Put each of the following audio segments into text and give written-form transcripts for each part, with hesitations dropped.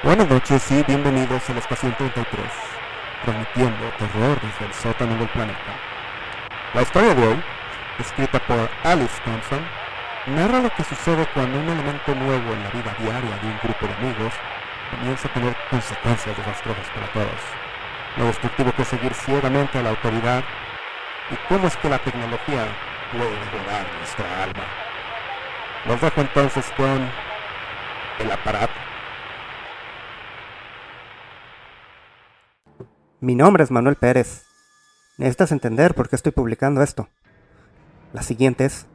Buenas noches y bienvenidos al Espacio 33, transmitiendo terror desde el sótano del planeta. La historia de hoy, escrita por Alice Thompson, narra lo que sucede cuando un elemento nuevo en la vida diaria de un grupo de amigos comienza a tener consecuencias desastrosas para todos. Lo destructivo que es seguir ciegamente a la autoridad y cómo es que la tecnología puede devorar nuestra alma. Los dejo entonces con el aparato. Mi nombre es Manuel Pérez. Necesitas entender por qué estoy publicando esto. Las siguientes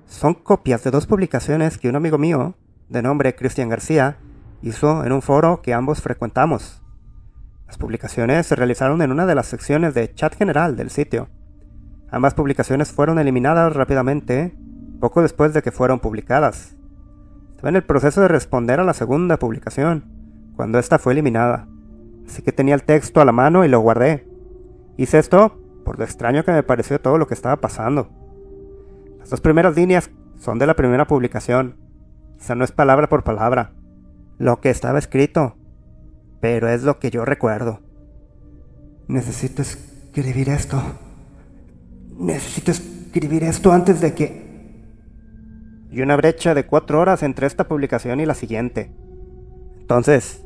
son copias de dos publicaciones que un amigo mío, de nombre Cristian García, hizo en un foro que ambos frecuentamos. Las publicaciones se realizaron en una de las secciones de chat general del sitio. Ambas publicaciones fueron eliminadas rápidamente, poco después de que fueron publicadas. Estaba en el proceso de responder a la segunda publicación, cuando esta fue eliminada. Así que tenía el texto a la mano y lo guardé. Hice esto por lo extraño que me pareció todo lo que estaba pasando. Las dos primeras líneas son de la primera publicación. Quizá no es palabra por palabra lo que estaba escrito, pero es lo que yo recuerdo. Necesito escribir esto. Necesito escribir esto antes de que... Y una brecha de 4 horas entre esta publicación y la siguiente. Entonces,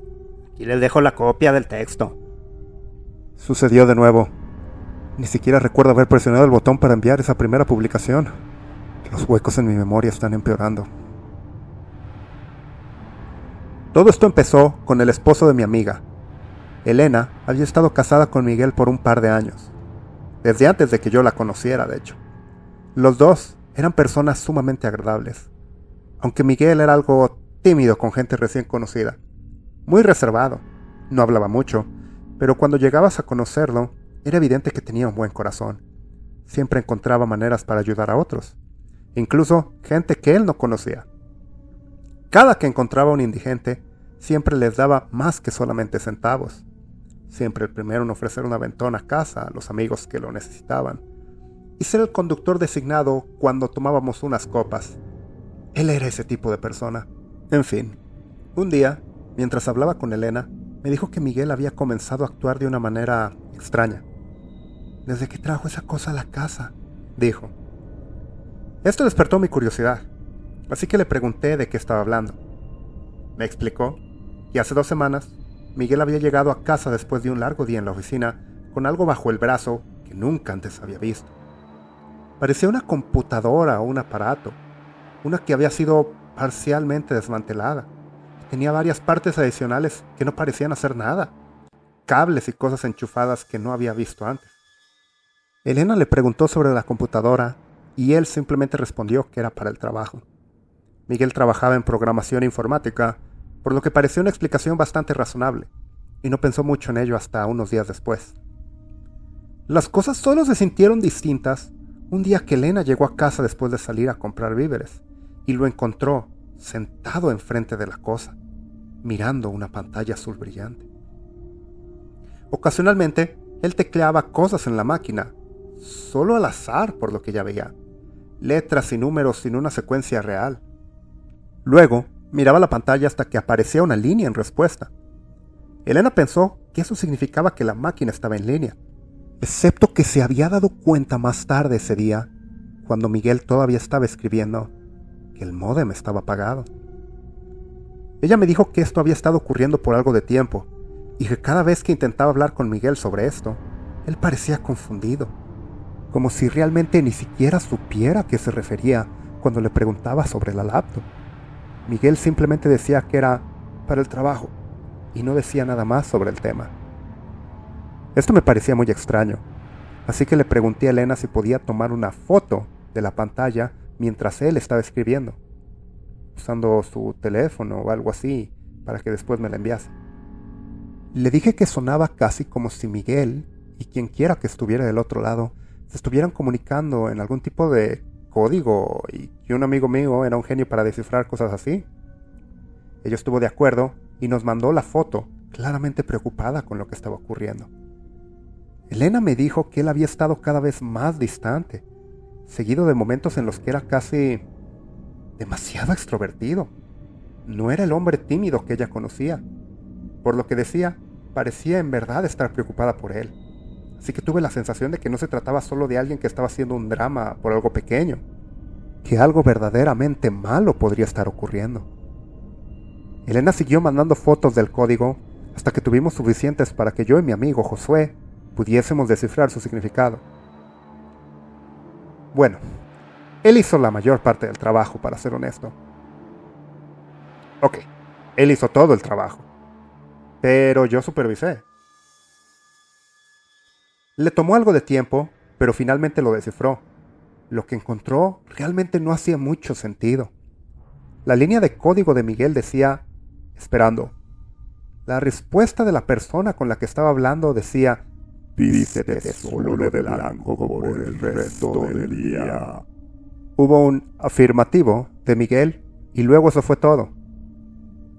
aquí les dejo la copia del texto. Sucedió de nuevo. Ni siquiera recuerdo haber presionado el botón para enviar esa primera publicación. Los huecos en mi memoria están empeorando. Todo esto empezó con el esposo de mi amiga. Elena había estado casada con Miguel por un par de años. Desde antes de que yo la conociera, de hecho. Los dos eran personas sumamente agradables. Aunque Miguel era algo tímido con gente recién conocida. Muy reservado, no hablaba mucho, pero cuando llegabas a conocerlo, era evidente que tenía un buen corazón. Siempre encontraba maneras para ayudar a otros, incluso gente que él no conocía. Cada que encontraba a un indigente, siempre les daba más que solamente centavos. Siempre el primero en ofrecer un aventón a casa a los amigos que lo necesitaban. Y ser el conductor designado cuando tomábamos unas copas. Él era ese tipo de persona. En fin, un día, mientras hablaba con Elena, me dijo que Miguel había comenzado a actuar de una manera extraña. Desde que trajo esa cosa a la casa, dijo. Esto despertó mi curiosidad, así que le pregunté de qué estaba hablando. Me explicó que hace 2 semanas, Miguel había llegado a casa después de un largo día en la oficina con algo bajo el brazo que nunca antes había visto. Parecía una computadora o un aparato, una que había sido parcialmente desmantelada. Tenía varias partes adicionales que no parecían hacer nada. Cables y cosas enchufadas que no había visto antes. Elena le preguntó sobre la computadora y él simplemente respondió que era para el trabajo. Miguel trabajaba en programación informática, por lo que pareció una explicación bastante razonable, y no pensó mucho en ello hasta unos días después. Las cosas solo se sintieron distintas un día que Elena llegó a casa después de salir a comprar víveres, y lo encontró sentado enfrente de la cosa, mirando una pantalla azul brillante. Ocasionalmente, él tecleaba cosas en la máquina, solo al azar por lo que ya veía, letras y números sin una secuencia real. Luego, miraba la pantalla hasta que aparecía una línea en respuesta. Elena pensó que eso significaba que la máquina estaba en línea, excepto que se había dado cuenta más tarde ese día, cuando Miguel todavía estaba escribiendo, que el módem estaba apagado. Ella me dijo que esto había estado ocurriendo por algo de tiempo, y que cada vez que intentaba hablar con Miguel sobre esto, él parecía confundido, como si realmente ni siquiera supiera a qué se refería cuando le preguntaba sobre la laptop. Miguel simplemente decía que era para el trabajo, y no decía nada más sobre el tema. Esto me parecía muy extraño, así que le pregunté a Elena si podía tomar una foto de la pantalla mientras él estaba escribiendo, usando su teléfono o algo así, para que después me la enviase. Le dije que sonaba casi como si Miguel y quien quiera que estuviera del otro lado se estuvieran comunicando en algún tipo de código y que un amigo mío era un genio para descifrar cosas así. Ella estuvo de acuerdo y nos mandó la foto, claramente preocupada con lo que estaba ocurriendo. Elena me dijo que él había estado cada vez más distante, seguido de momentos en los que era casi demasiado extrovertido. No era el hombre tímido que ella conocía. Por lo que decía, parecía en verdad estar preocupada por él. Así que tuve la sensación de que no se trataba solo de alguien que estaba haciendo un drama por algo pequeño, que algo verdaderamente malo podría estar ocurriendo. Elena siguió mandando fotos del código hasta que tuvimos suficientes para que yo y mi amigo Josué pudiésemos descifrar su significado. Bueno, él hizo la mayor parte del trabajo, para ser honesto. Ok, él hizo todo el trabajo, pero yo supervisé. Le tomó algo de tiempo, pero finalmente lo descifró. Lo que encontró realmente no hacía mucho sentido. La línea de código de Miguel decía, esperando. La respuesta de la persona con la que estaba hablando decía, vístete solo de blanco por el resto del día. Hubo un afirmativo de Miguel y luego eso fue todo.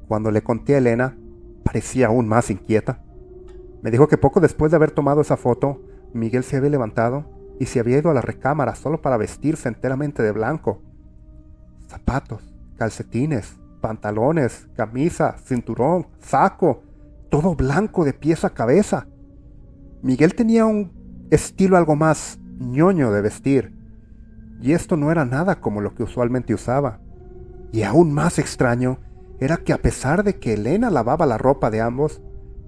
Cuando le conté a Elena, parecía aún más inquieta. Me dijo que poco después de haber tomado esa foto, Miguel se había levantado y se había ido a la recámara solo para vestirse enteramente de blanco. Zapatos, calcetines, pantalones, camisa, cinturón, saco, todo blanco de pies a cabeza. Miguel tenía un estilo algo más ñoño de vestir, y esto no era nada como lo que usualmente usaba. Y aún más extraño era que a pesar de que Elena lavaba la ropa de ambos,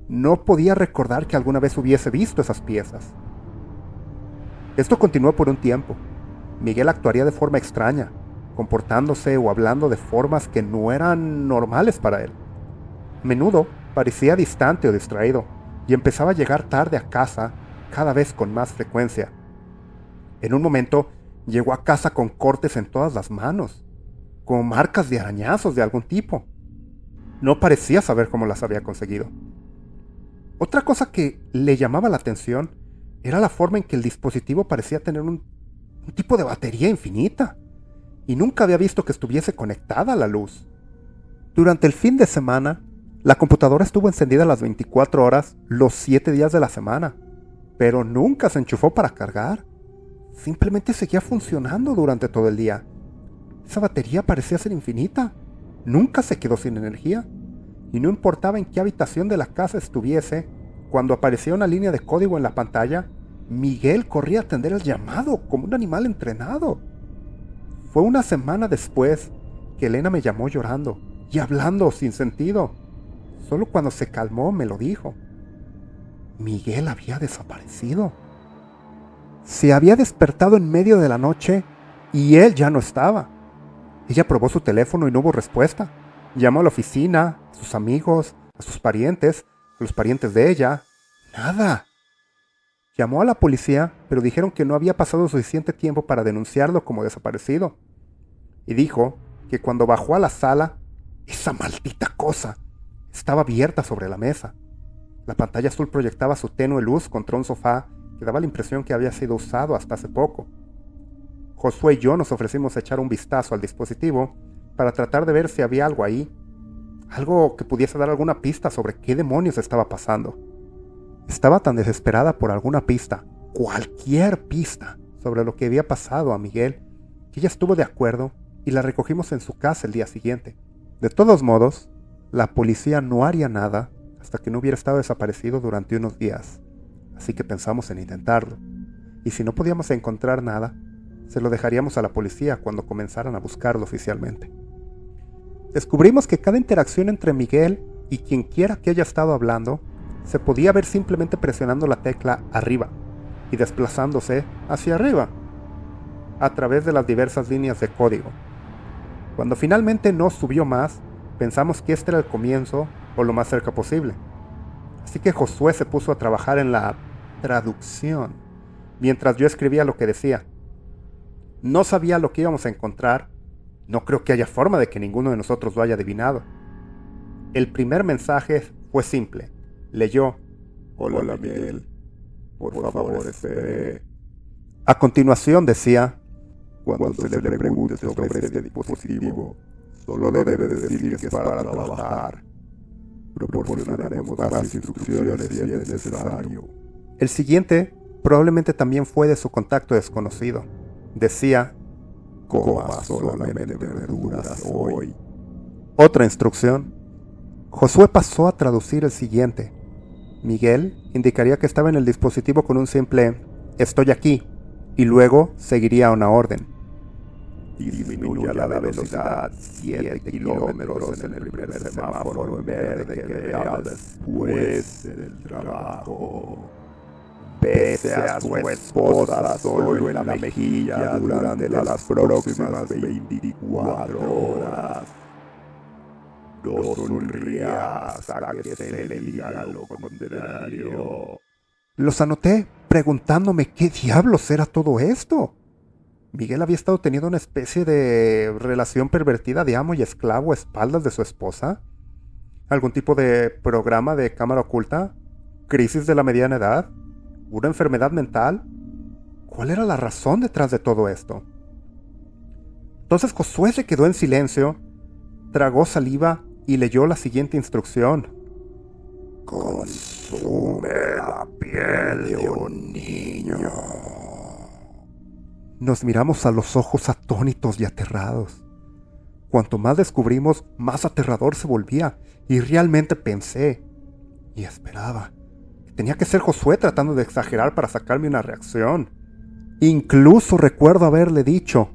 no podía recordar que alguna vez hubiese visto esas piezas. Esto continuó por un tiempo. Miguel actuaría de forma extraña, comportándose o hablando de formas que no eran normales para él. A menudo parecía distante o distraído, y empezaba a llegar tarde a casa cada vez con más frecuencia. En un momento, llegó a casa con cortes en todas las manos, con marcas de arañazos de algún tipo. No parecía saber cómo las había conseguido. Otra cosa que le llamaba la atención era la forma en que el dispositivo parecía tener un tipo de batería infinita, y nunca había visto que estuviese conectada a la luz. Durante el fin de semana, la computadora estuvo encendida las 24 horas, los 7 días de la semana, pero nunca se enchufó para cargar. Simplemente seguía funcionando durante todo el día. Esa batería parecía ser infinita. Nunca se quedó sin energía. Y no importaba en qué habitación de la casa estuviese, cuando aparecía una línea de código en la pantalla, Miguel corría a atender el llamado como un animal entrenado. Fue una semana después que Elena me llamó llorando y hablando sin sentido. Solo cuando se calmó me lo dijo. Miguel había desaparecido. Se había despertado en medio de la noche y él ya no estaba. Ella probó su teléfono y no hubo respuesta. Llamó a la oficina, a sus amigos, a sus parientes, a los parientes de ella. Nada. Llamó a la policía, pero dijeron que no había pasado suficiente tiempo para denunciarlo como desaparecido. Y dijo que cuando bajó a la sala, esa maldita cosa estaba abierta sobre la mesa. La pantalla azul proyectaba su tenue luz contra un sofá que daba la impresión que había sido usado hasta hace poco. Josué y yo nos ofrecimos a echar un vistazo al dispositivo para tratar de ver si había algo ahí, algo que pudiese dar alguna pista sobre qué demonios estaba pasando. Estaba tan desesperada por alguna pista, cualquier pista, sobre lo que había pasado a Miguel, que ella estuvo de acuerdo y la recogimos en su casa el día siguiente. De todos modos, la policía no haría nada hasta que no hubiera estado desaparecido durante unos días, así que pensamos en intentarlo, y si no podíamos encontrar nada, se lo dejaríamos a la policía cuando comenzaran a buscarlo oficialmente. Descubrimos que cada interacción entre Miguel y quien quiera que haya estado hablando se podía ver simplemente presionando la tecla arriba y desplazándose hacia arriba a través de las diversas líneas de código. Cuando finalmente no subió más, pensamos que este era el comienzo o lo más cerca posible. Así que Josué se puso a trabajar en la traducción, mientras yo escribía lo que decía. No sabía lo que íbamos a encontrar. No creo que haya forma de que ninguno de nosotros lo haya adivinado. El primer mensaje fue simple. Leyó: Hola Miguel, por favor espere. A continuación decía: Cuando se le pregunte sobre este dispositivo, solo debe decir que es para trabajar. Proporcionaremos más instrucciones si es necesario. El siguiente probablemente también fue de su contacto desconocido. Decía: Coma solamente verduras hoy. Otra instrucción: Josué pasó a traducir el siguiente. Miguel indicaría que estaba en el dispositivo con un simple «estoy aquí» y luego seguiría una orden. Disminuya la velocidad 7 kilómetros en el primer semáforo en verde que vea después del trabajo. Bese a su esposa solo en la mejilla durante las próximas 24 horas. No sonría hasta que se le diga lo contrario. Los anoté preguntándome qué diablos era todo esto. Miguel había estado teniendo una especie de relación pervertida de amo y esclavo a espaldas de su esposa. ¿Algún tipo de programa de cámara oculta? ¿Crisis de la mediana edad? ¿Una enfermedad mental? ¿Cuál era la razón detrás de todo esto? Entonces Josué se quedó en silencio, tragó saliva y leyó la siguiente instrucción. Consume la piel de un niño. Nos miramos a los ojos atónitos y aterrados. Cuanto más descubrimos, más aterrador se volvía, y realmente pensé y esperaba que tenía que ser Josué tratando de exagerar para sacarme una reacción. Incluso recuerdo haberle dicho: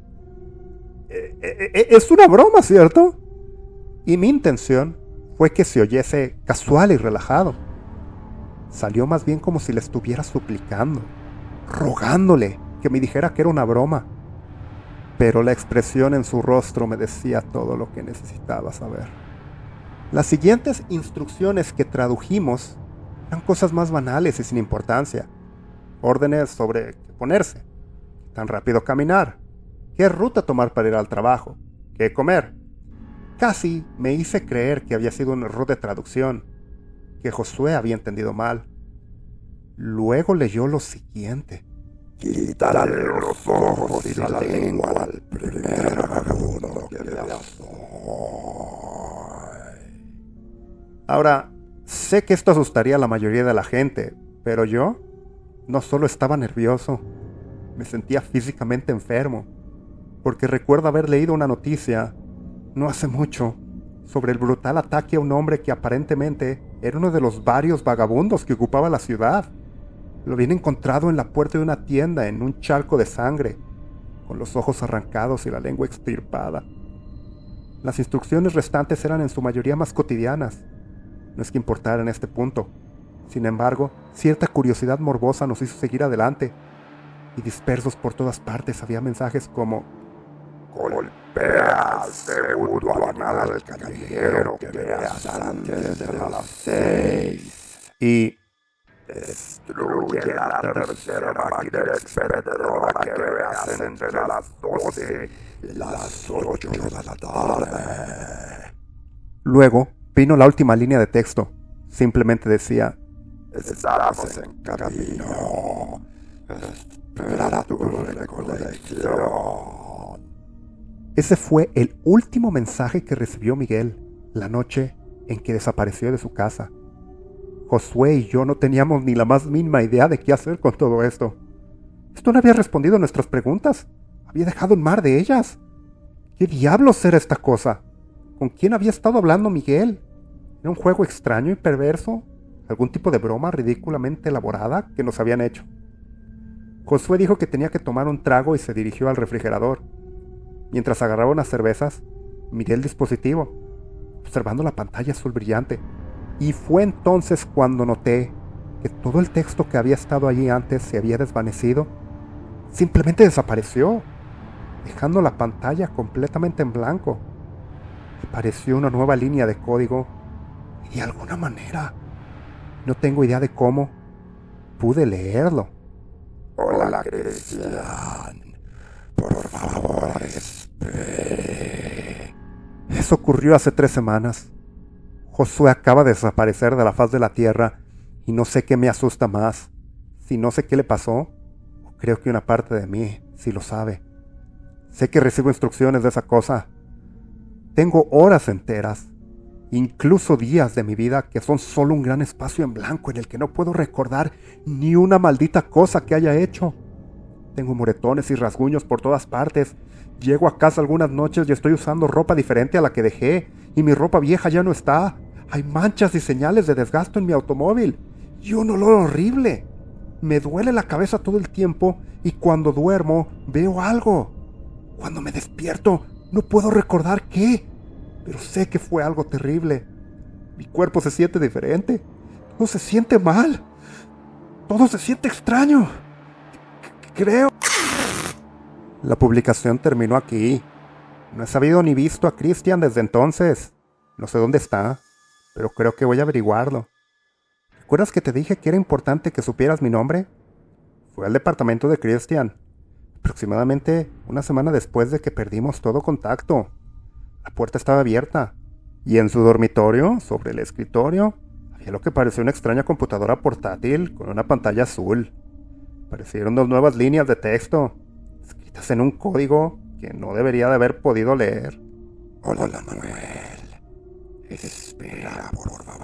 es una broma, ¿cierto? Y mi intención fue que se oyese casual y relajado. Salió más bien como si le estuviera suplicando, rogándole que me dijera que era una broma. Pero la expresión en su rostro me decía todo lo que necesitaba saber. Las siguientes instrucciones que tradujimos eran cosas más banales y sin importancia. Órdenes sobre qué ponerse, tan rápido caminar, qué ruta tomar para ir al trabajo, qué comer. Casi me hice creer que había sido un error de traducción, que Josué había entendido mal. Luego leyó lo siguiente. Quítale los ojos y la lengua al primer vagabundo que veas hoy. Ahora, sé que esto asustaría a la mayoría de la gente, pero yo no solo estaba nervioso, me sentía físicamente enfermo, porque recuerdo haber leído una noticia, no hace mucho, sobre el brutal ataque a un hombre que aparentemente era uno de los varios vagabundos que ocupaba la ciudad. Lo habían encontrado en la puerta de una tienda en un charco de sangre, con los ojos arrancados y la lengua extirpada. Las instrucciones restantes eran en su mayoría más cotidianas. No es que importara en este punto. Sin embargo, cierta curiosidad morbosa nos hizo seguir adelante, y dispersos por todas partes había mensajes como: golpea al segundo animal callejero que veas antes de las 6. Y destruye la tercera máquina expendedora que veas entre las 12 y las 8 de la tarde. luego vino la última línea de texto. Simplemente decía: estamos en camino. Espera tu recolección. Ese fue el último mensaje que recibió Miguel la noche en que desapareció de su casa. Josué y yo no teníamos ni la más mínima idea de qué hacer con todo esto. Esto no había respondido a nuestras preguntas. Había dejado en mar de ellas. ¿Qué diablos era esta cosa? ¿Con quién había estado hablando Miguel? ¿Era un juego extraño y perverso? ¿Algún tipo de broma ridículamente elaborada que nos habían hecho? Josué dijo que tenía que tomar un trago y se dirigió al refrigerador. Mientras agarraba unas cervezas, miré el dispositivo, observando la pantalla azul brillante. Y fue entonces cuando noté que todo el texto que había estado allí antes se había desvanecido. Simplemente desapareció, dejando la pantalla completamente en blanco. Apareció una nueva línea de código y de alguna manera, no tengo idea de cómo, pude leerlo. Hola, Cristian. Por favor, espere. Eso ocurrió hace 3 semanas. Josué acaba de desaparecer de la faz de la tierra y no sé qué me asusta más. Si no sé qué le pasó, creo que una parte de mí sí lo sabe. Sé que recibo instrucciones de esa cosa. Tengo horas enteras, incluso días de mi vida que son solo un gran espacio en blanco en el que no puedo recordar ni una maldita cosa que haya hecho. Tengo moretones y rasguños por todas partes. Llego a casa algunas noches y estoy usando ropa diferente a la que dejé, y mi ropa vieja ya no está. Hay manchas y señales de desgaste en mi automóvil y un olor horrible. Me duele la cabeza todo el tiempo y cuando duermo veo algo. Cuando me despierto no puedo recordar qué, pero sé que fue algo terrible. Mi cuerpo se siente diferente. Todo se siente mal. Todo se siente extraño. Creo. La publicación terminó aquí. No he sabido ni visto a Christian desde entonces. No sé dónde está, pero creo que voy a averiguarlo. ¿Recuerdas que te dije que era importante que supieras mi nombre? Fue al departamento de Christian, aproximadamente una semana después de que perdimos todo contacto. La puerta estaba abierta, y en su dormitorio, sobre el escritorio, había lo que parecía una extraña computadora portátil con una pantalla azul. Parecieron 2 nuevas líneas de texto, escritas en un código que no debería de haber podido leer. Hola, Manuel. Espera, por favor.